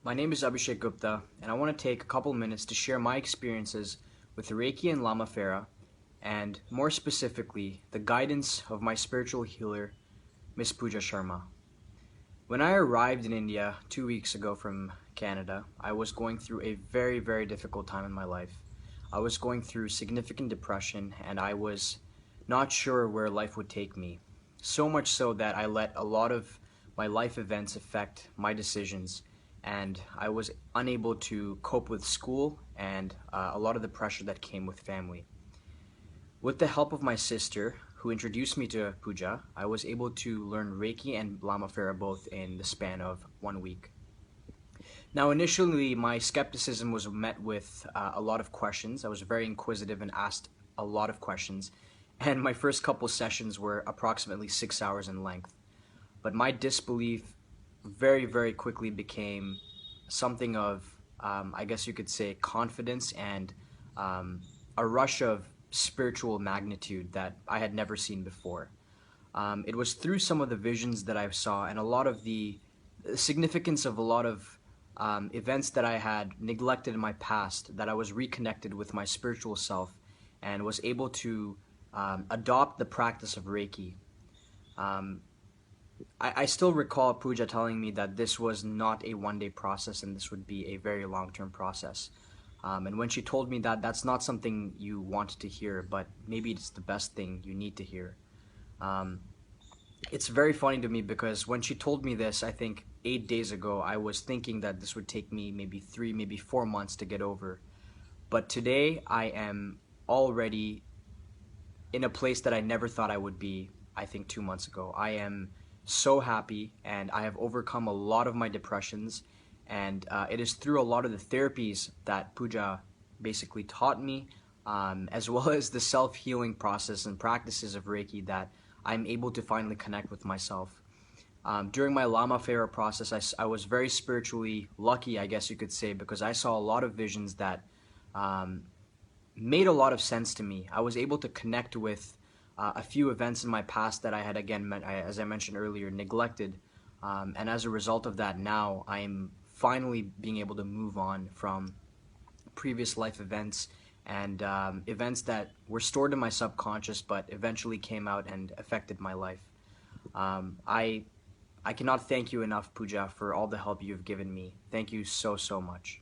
My name is Abhishek Gupta, and I want to take a couple minutes to share my experiences with Reiki and Lama Fera, and more specifically, the guidance of my spiritual healer, Miss Pooja Sharma. When I arrived in India 2 weeks ago from Canada, I was going through a very, very difficult time in my life. I was going through significant depression, and I was not sure where life would take me. So much so that I let a lot of my life events affect my decisions, and I was unable to cope with school and a lot of the pressure that came with family. With the help of my sister, who introduced me to Puja, I was able to learn Reiki and Lama Fera both in the span of 1 week. Now, initially, my skepticism was met with a lot of questions. I was very inquisitive and asked a lot of questions, and my first couple sessions were approximately 6 hours in length. But my disbelief very, very quickly became something of, I guess you could say, confidence and a rush of spiritual magnitude that I had never seen before. It was through some of the visions that I saw and a lot of the significance of a lot of events that I had neglected in my past that I was reconnected with my spiritual self and was able to adopt the practice of Reiki. Um, I still recall Pooja telling me that this was not a 1 day process and this would be a very long term process. And when she told me that, that's not something you wanted to hear, but maybe it's the best thing you need to hear. Um, it's very funny to me because when she told me this, I think 8 days ago, I was thinking that this would take me maybe 3, maybe 4 months to get over. But today, I am already in a place that I never thought I would be, I think 2 months ago. I am so happy and I have overcome a lot of my depressions. And it is through a lot of the therapies that Puja basically taught me, as well as the self healing process and practices of Reiki, that I'm able to finally connect with myself. During my Lama Fera process, I was very spiritually lucky, I guess you could say, because I saw a lot of visions that um, made a lot of sense to me. I was able to connect with a few events in my past that I had, again, as I mentioned earlier, neglected. And as a result of that, now I am finally being able to move on from previous life events and events that were stored in my subconscious but eventually came out and affected my life. I cannot thank you enough, Pooja, for all the help you've given me. Thank you so, so much.